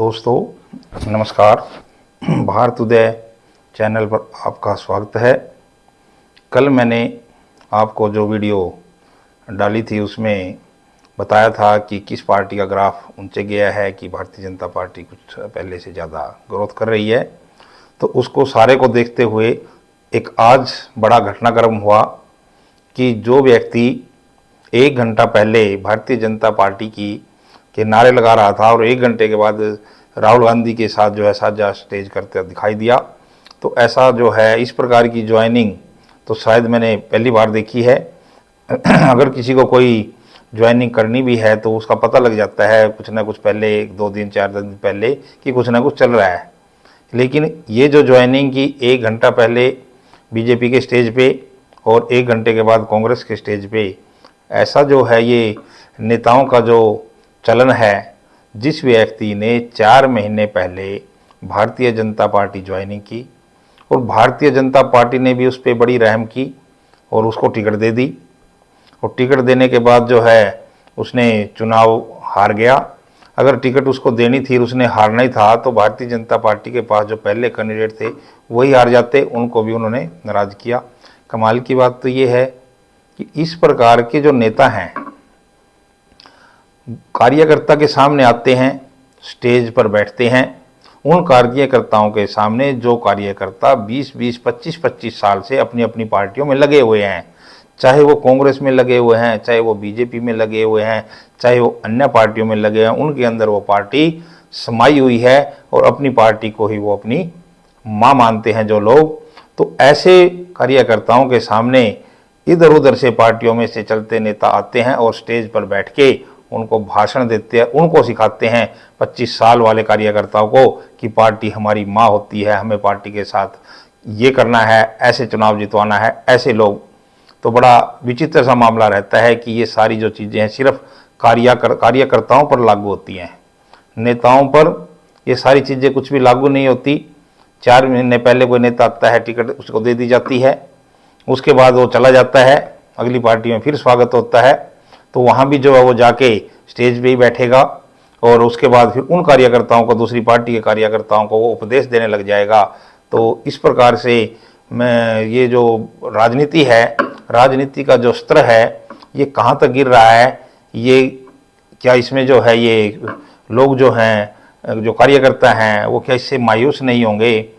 दोस्तों नमस्कार। भारत उदय चैनल पर आपका स्वागत है। कल मैंने आपको जो वीडियो डाली थी उसमें बताया था कि किस पार्टी का ग्राफ ऊंचे गया है कि भारतीय जनता पार्टी कुछ पहले से ज़्यादा ग्रोथ कर रही है। तो उसको सारे को देखते हुए एक आज बड़ा घटनाक्रम हुआ कि जो व्यक्ति 1 घंटा पहले भारतीय जनता पार्टी की के नारे लगा रहा था और 1 घंटे के बाद राहुल गांधी के साथ जो है साझा स्टेज करते दिखाई दिया, तो ऐसा जो है इस प्रकार की ज्वाइनिंग तो शायद मैंने पहली बार देखी है। अगर किसी को कोई ज्वाइनिंग करनी भी है तो उसका पता लग जाता है कुछ ना कुछ पहले 1-2 दिन 4 दिन पहले कि कुछ ना कुछ चल रहा है। लेकिन ये जो ज्वाइनिंग की 1 घंटा पहले बीजेपी के स्टेज पे और 1 घंटे के बाद कांग्रेस के स्टेज पे, ऐसा जो है ये नेताओं का जो चलन है। जिस व्यक्ति ने 4 महीने पहले भारतीय जनता पार्टी ज्वाइनिंग की और भारतीय जनता पार्टी ने भी उस पर बड़ी रहम की और उसको टिकट दे दी, और टिकट देने के बाद जो है उसने चुनाव हार गया। अगर टिकट उसको देनी थी और उसने हारना ही था तो भारतीय जनता पार्टी के पास जो पहले कैंडिडेट थे वही हार जाते, उनको भी उन्होंने नाराज किया। कमाल की बात तो ये है कि इस प्रकार के जो नेता हैं कार्यकर्ता के सामने आते हैं, स्टेज पर बैठते हैं। उन कार्यकर्ताओं के सामने जो कार्यकर्ता 20-20, 25-25 साल से अपनी अपनी पार्टियों में लगे हुए हैं, चाहे वो कांग्रेस में लगे हुए हैं, चाहे वो बीजेपी में लगे हुए हैं, चाहे वो अन्य पार्टियों में लगे हैं, उनके अंदर वो पार्टी समाई हुई है और अपनी पार्टी को ही वो अपनी माँ मानते हैं जो लोग। तो ऐसे कार्यकर्ताओं के सामने इधर उधर से पार्टियों में से चलते नेता आते हैं और स्टेज पर बैठ के उनको भाषण देते हैं, उनको सिखाते हैं 25 साल वाले कार्यकर्ताओं को कि पार्टी हमारी माँ होती है, हमें पार्टी के साथ ये करना है, ऐसे चुनाव जितवाना है, ऐसे लोग। तो बड़ा विचित्र सा मामला रहता है कि ये सारी जो चीज़ें हैं सिर्फ कार्यकर्ताओं पर लागू होती हैं, नेताओं पर ये सारी चीज़ें कुछ भी लागू नहीं होती। 4 महीने पहले कोई नेता आता है, टिकट उसको दे दी जाती है, उसके बाद वो चला जाता है, अगली पार्टी में फिर स्वागत होता है, तो वहाँ भी जो है वो जाके स्टेज पे ही बैठेगा और उसके बाद फिर उन कार्यकर्ताओं को, दूसरी पार्टी के कार्यकर्ताओं को वो उपदेश देने लग जाएगा। तो इस प्रकार से मैं ये जो राजनीति है, राजनीति का जो स्तर है ये कहाँ तक गिर रहा है, ये क्या इसमें जो है ये लोग जो हैं, जो कार्यकर्ता हैं, वो क्या इससे मायूस नहीं होंगे?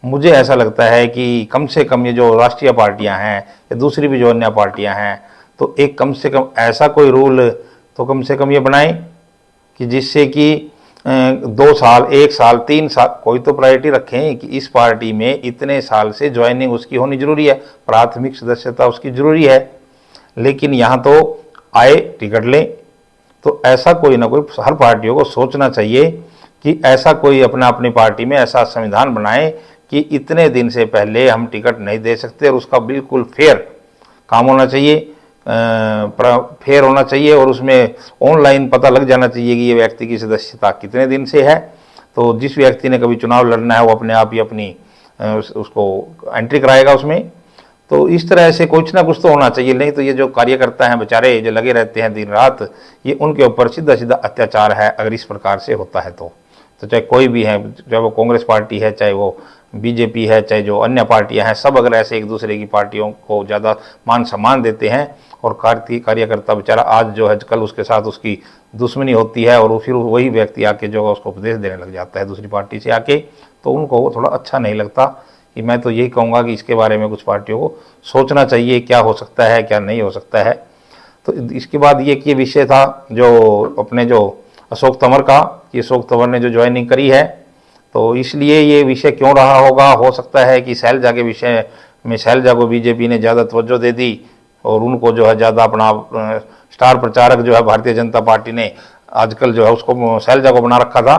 मुझे ऐसा लगता है कि कम से कम ये जो राष्ट्रीय पार्टियां हैं या दूसरी भी जो अन्य पार्टियां हैं, तो एक कम से कम ऐसा कोई रूल तो कम से कम ये बनाएं कि जिससे कि 2 साल, 1 साल, 3 साल कोई तो प्रायोरिटी रखें कि इस पार्टी में इतने साल से ज्वाइनिंग उसकी होनी जरूरी है, प्राथमिक सदस्यता उसकी जरूरी है। लेकिन यहाँ तो आए टिकट लें। तो ऐसा कोई ना कोई हर पार्टियों को सोचना चाहिए कि ऐसा कोई अपनी पार्टी में ऐसा संविधान बनाए कि इतने दिन से पहले हम टिकट नहीं दे सकते और उसका बिल्कुल फेयर काम होना चाहिए, फेयर होना चाहिए, और उसमें ऑनलाइन पता लग जाना चाहिए कि ये व्यक्ति की सदस्यता कितने दिन से है। तो जिस व्यक्ति ने कभी चुनाव लड़ना है वो अपने आप ही अपनी उसको एंट्री कराएगा उसमें। तो इस तरह से कुछ ना कुछ तो होना चाहिए, नहीं तो ये जो कार्यकर्ता हैं बेचारे जो लगे रहते हैं दिन रात, ये उनके ऊपर सीधा सीधा अत्याचार है अगर इस प्रकार से होता है तो चाहे कोई भी है, चाहे वो कांग्रेस पार्टी है, चाहे वो बीजेपी है, चाहे जो अन्य पार्टियां हैं, सब अगर ऐसे एक दूसरे की पार्टियों को ज़्यादा मान सम्मान देते हैं और कार्यकर्ता बेचारा आज जो है कल उसके साथ उसकी दुश्मनी होती है और फिर वही व्यक्ति आके जो है उसको उपदेश देने लग जाता है दूसरी पार्टी से आके, तो उनको वो थोड़ा अच्छा नहीं लगता। कि मैं तो यही कहूँगा कि इसके बारे में कुछ पार्टियों को सोचना चाहिए क्या हो सकता है, क्या नहीं हो सकता है। तो इसके बाद ये विषय था जो अपने जो अशोक तंवर का, कि अशोक तंवर ने जो ज्वाइनिंग करी है, तो इसलिए ये विषय क्यों रहा होगा, हो सकता है कि शैलजा के विषय में शैलजा को बीजेपी ने ज़्यादा तवज्जो दे दी और उनको जो है ज़्यादा अपना स्टार प्रचारक जो है भारतीय जनता पार्टी ने आजकल जो है उसको शैलजा को बना रखा था।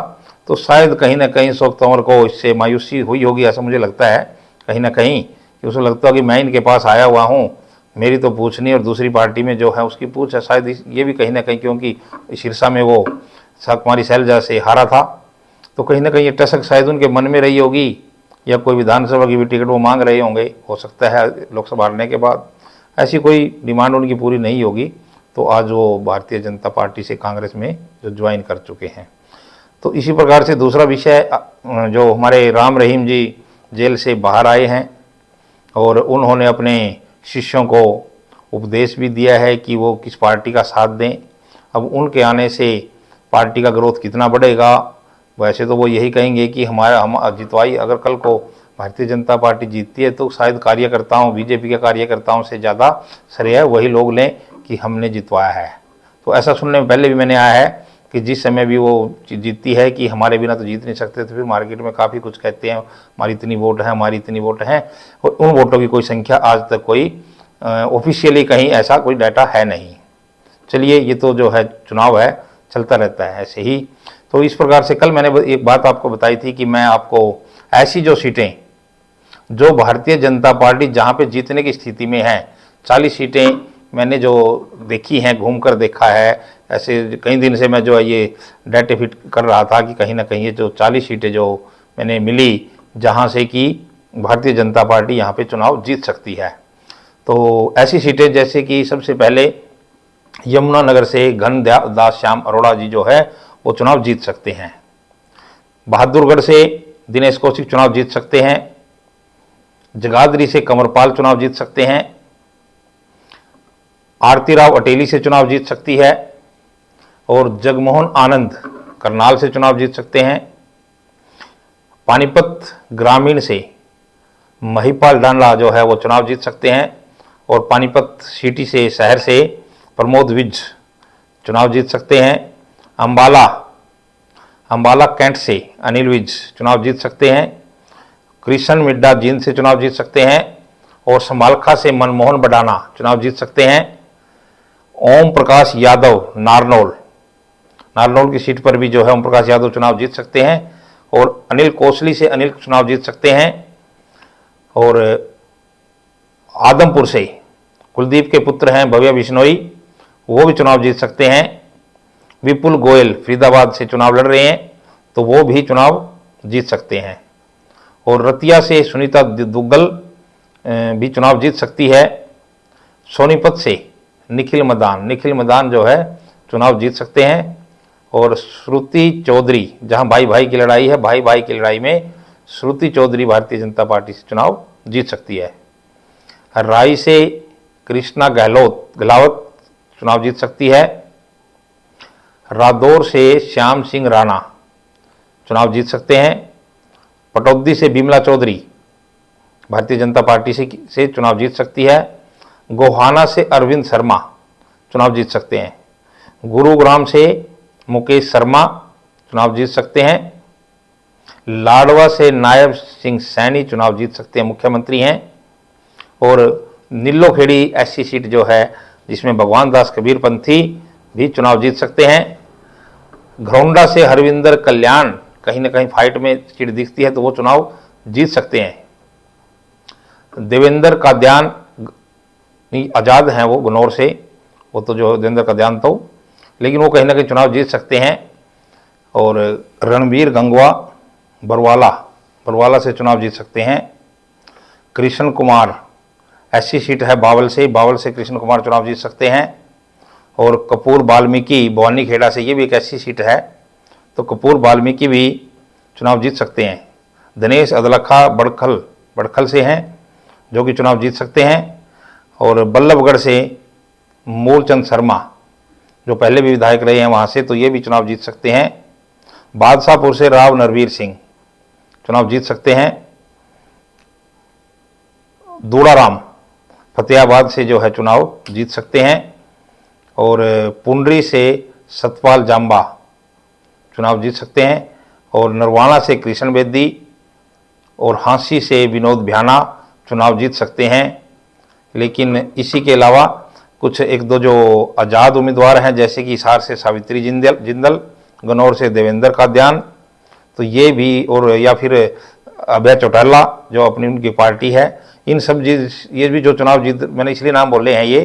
तो शायद कहीं ना कहीं अशोक तंवर को इससे मायूसी हुई होगी, ऐसा मुझे लगता है कहीं ना कहीं, कि उसको लगता है कि मैं इनके पास आया हुआ हूँ, मेरी तो पूछ नहीं और दूसरी पार्टी में जो है उसकी पूछ है। शायद ये भी कहीं ना कहीं, क्योंकि सिरसा में वो कुमारी शैलजा से हारा था, तो कहीं ना कहीं ये टसक शायद उनके मन में रही होगी, या कोई विधानसभा की भी टिकट वो मांग रहे होंगे, हो सकता है लोकसभा हारने के बाद ऐसी कोई डिमांड उनकी पूरी नहीं होगी, तो आज वो भारतीय जनता पार्टी से कांग्रेस में जो ज्वाइन कर चुके हैं। तो तो इसी प्रकार से दूसरा विषय, जो हमारे राम रहीम जी जेल से बाहर आए हैं और उन्होंने अपने शिष्यों को उपदेश भी दिया है कि वो किस पार्टी का साथ दें। अब उनके आने से पार्टी का ग्रोथ कितना बढ़ेगा। वैसे तो वो यही कहेंगे कि हम जितवाई, अगर कल को भारतीय जनता पार्टी जीतती है तो शायद कार्यकर्ताओं, बीजेपी के कार्यकर्ताओं से ज़्यादा श्रेय वही लोग लें कि हमने जितवाया है। तो ऐसा सुनने में पहले भी मैंने आया है कि जिस समय भी वो जीतती है कि हमारे बिना तो जीत नहीं सकते, तो फिर मार्केट में काफ़ी कुछ कहते हैं, हमारी इतनी वोट है, हमारी इतनी वोट है, और उन वोटों की कोई संख्या आज तक कोई ऑफिशियली कहीं ऐसा कोई डाटा है नहीं। चलिए, ये तो जो है चुनाव है, चलता रहता है ऐसे ही। तो इस प्रकार से कल मैंने एक बात आपको बताई थी कि मैं आपको ऐसी जो सीटें जो भारतीय जनता पार्टी जहाँ पे जीतने की स्थिति में है, 40 सीटें मैंने जो देखी हैं, घूमकर देखा है, ऐसे कई दिन से मैं जो है ये डाटे फिट कर रहा था कि कहीं ना कहीं ये जो 40 सीटें जो मैंने मिली जहाँ से कि भारतीय जनता पार्टी यहाँ पे चुनाव जीत सकती है। तो ऐसी सीटें जैसे कि सबसे पहले यमुनानगर से घनदास श्याम अरोड़ा जी जो है वो चुनाव जीत सकते हैं। बहादुरगढ़ से दिनेश कौशिक चुनाव जीत सकते हैं। जगाधरी से कंवरपाल चुनाव जीत सकते हैं। आरती राव अटेली से चुनाव जीत सकती है। और जगमोहन आनंद करनाल से चुनाव जीत सकते हैं। पानीपत ग्रामीण से महिपाल डांडा जो है वो चुनाव जीत सकते हैं। और पानीपत सिटी से, शहर से प्रमोद विज चुनाव जीत सकते हैं। अंबाला कैंट से अनिल विज चुनाव जीत सकते हैं। कृष्ण मिड्डा जींद से चुनाव जीत सकते हैं। और समालखा से मनमोहन बडाना चुनाव जीत सकते हैं। ओम प्रकाश यादव नारनौल की सीट पर भी जो है ओम प्रकाश यादव चुनाव जीत सकते हैं। और अनिल कोसली से अनिल चुनाव जीत सकते हैं। और आदमपुर से कुलदीप के पुत्र हैं भव्या बिश्नोई, वो भी चुनाव जीत सकते हैं। विपुल गोयल फरीदाबाद से चुनाव लड़ रहे हैं, तो वो भी चुनाव जीत सकते हैं। और रतिया से सुनीता दुग्गल भी चुनाव जीत सकती है। सोनीपत से निखिल मदान जो है चुनाव जीत सकते हैं। और श्रुति चौधरी, जहां भाई भाई की लड़ाई है, भाई की लड़ाई में श्रुति चौधरी भारतीय जनता पार्टी से चुनाव जीत सकती है। राई से कृष्णा गहलावत चुनाव जीत सकती है। रादौर से श्याम सिंह राणा चुनाव जीत सकते हैं। पटौदी से बिमला चौधरी भारतीय जनता पार्टी से चुनाव जीत सकती है। गोहाना से अरविंद शर्मा चुनाव जीत सकते हैं। गुरुग्राम से मुकेश शर्मा चुनाव जीत सकते हैं। लाडवा से नायब सिंह सैनी चुनाव जीत सकते हैं, मुख्यमंत्री हैं। और नीलोखेड़ी ऐसी सीट जो है जिसमें भगवान दास कबीर पंथी भी चुनाव जीत सकते हैं। घरौंडा से हरविंदर कल्याण कहीं ना कहीं फाइट में सीट दिखती है, तो वो चुनाव जीत सकते हैं। देवेंद्र काद्यान आज़ाद हैं, वो गुनौर से, वो तो जो देवेंद्र काद्यान तो, लेकिन वो कहीं ना कहीं चुनाव जीत सकते हैं। और रणबीर गंगवा बरवाला से चुनाव जीत सकते हैं। कृष्ण कुमार ऐसी सीट है बावल से कृष्ण कुमार चुनाव जीत सकते हैं। और कपूर वाल्मीकि भवानी खेड़ा से, ये भी एक ऐसी सीट है, तो कपूर वाल्मीकि भी चुनाव जीत सकते हैं। दिनेश अदलखा बड़खल से हैं, जो कि चुनाव जीत सकते हैं। और बल्लभगढ़ से मूलचंद शर्मा, जो पहले भी विधायक रहे हैं वहाँ से, तो ये भी चुनाव जीत सकते हैं। बादशाहपुर से राव नरवीर सिंह चुनाव जीत सकते हैं। दूड़ाराम फतेहाबाद से जो है चुनाव जीत सकते हैं। और पुंडरी से सतपाल जाम्बा चुनाव जीत सकते हैं। और नरवाना से कृष्ण बेदी और हांसी से विनोद भ्याना चुनाव जीत सकते हैं। लेकिन इसी के अलावा कुछ एक दो जो आज़ाद उम्मीदवार हैं, जैसे कि हिसार से सावित्री जिंदल, गनौर से देवेंद्र काद्यान, तो ये भी, और या फिर अभय चौटाला जो अपनी उनकी पार्टी है, इन सब ये भी जो चुनाव जीत, मैंने इसलिए नाम बोले हैं ये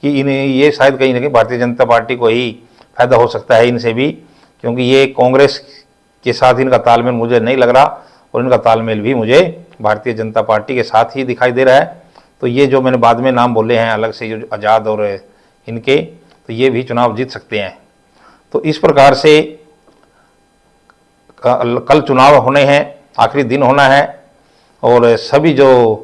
कि ये शायद कहीं ना कहीं भारतीय जनता पार्टी को ही फायदा हो सकता है इनसे भी, क्योंकि ये कांग्रेस के साथ इनका तालमेल मुझे नहीं लग रहा, और इनका तालमेल भी मुझे भारतीय जनता पार्टी के साथ ही दिखाई दे रहा है। तो ये जो मैंने बाद में नाम बोले हैं अलग से, जो आज़ाद और इनके, तो ये भी चुनाव जीत सकते हैं। तो इस प्रकार से कल चुनाव होने हैं, आखिरी दिन होना है और सभी जो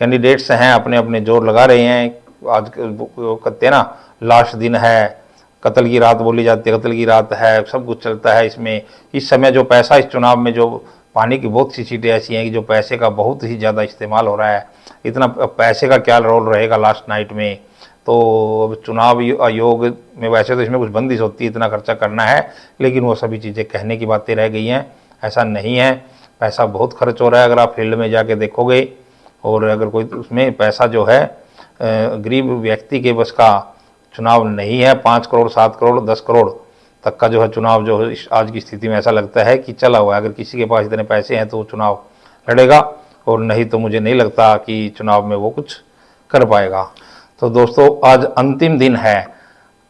कैंडिडेट्स हैं अपने अपने जोर लगा रहे हैं। आज कहते हैं ना, लास्ट दिन है, कत्ल की रात बोली जाती है, कत्ल की रात है, सब कुछ चलता है इसमें। इस समय जो पैसा इस चुनाव में जो पानी की बहुत सी सीटें ऐसी हैं कि जो पैसे का बहुत ही ज़्यादा इस्तेमाल हो रहा है। इतना पैसे का क्या रोल रहेगा लास्ट नाइट में। तो चुनाव आयोग में वैसे तो इसमें कुछ बंदिश होती है, इतना खर्चा करना है, लेकिन वो सभी चीज़ें कहने की बातें रह गई हैं। ऐसा नहीं है, पैसा बहुत खर्च हो रहा है अगर आप फील्ड में जाके देखोगे। और अगर कोई उसमें पैसा जो है गरीब व्यक्ति के बस का चुनाव नहीं है। 5 करोड़ 7 करोड़ 10 करोड़ तक का जो है चुनाव जो है आज की स्थिति में ऐसा लगता है कि चला हुआ है। अगर किसी के पास इतने पैसे हैं तो वो चुनाव लड़ेगा, और नहीं तो मुझे नहीं लगता कि चुनाव में वो कुछ कर पाएगा। तो दोस्तों, आज अंतिम दिन है।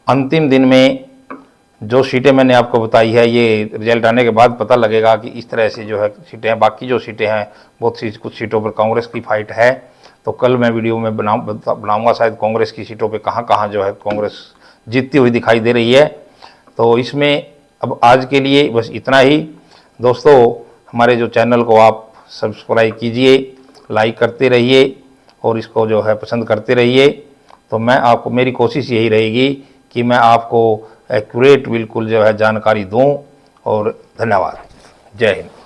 अंतिम दिन में जो सीटें मैंने आपको बताई है, ये रिजल्ट आने के बाद पता लगेगा कि इस तरह से जो है सीटें हैं। बाकी जो सीटें हैं बहुत सी, कुछ सीटों पर कांग्रेस की फाइट है। तो कल मैं वीडियो में बनाऊंगा शायद कांग्रेस की सीटों पे कहाँ कहाँ जो है कांग्रेस जीतती हुई दिखाई दे रही है। तो इसमें अब आज के लिए बस इतना ही। दोस्तों, हमारे जो चैनल को आप सब्सक्राइब कीजिए, लाइक करते रहिए और इसको जो है पसंद करते रहिए। तो मैं आपको, मेरी कोशिश यही रहेगी कि मैं आपको एक्यूरेट बिल्कुल जो है जानकारी दूं। और धन्यवाद। जय हिंद।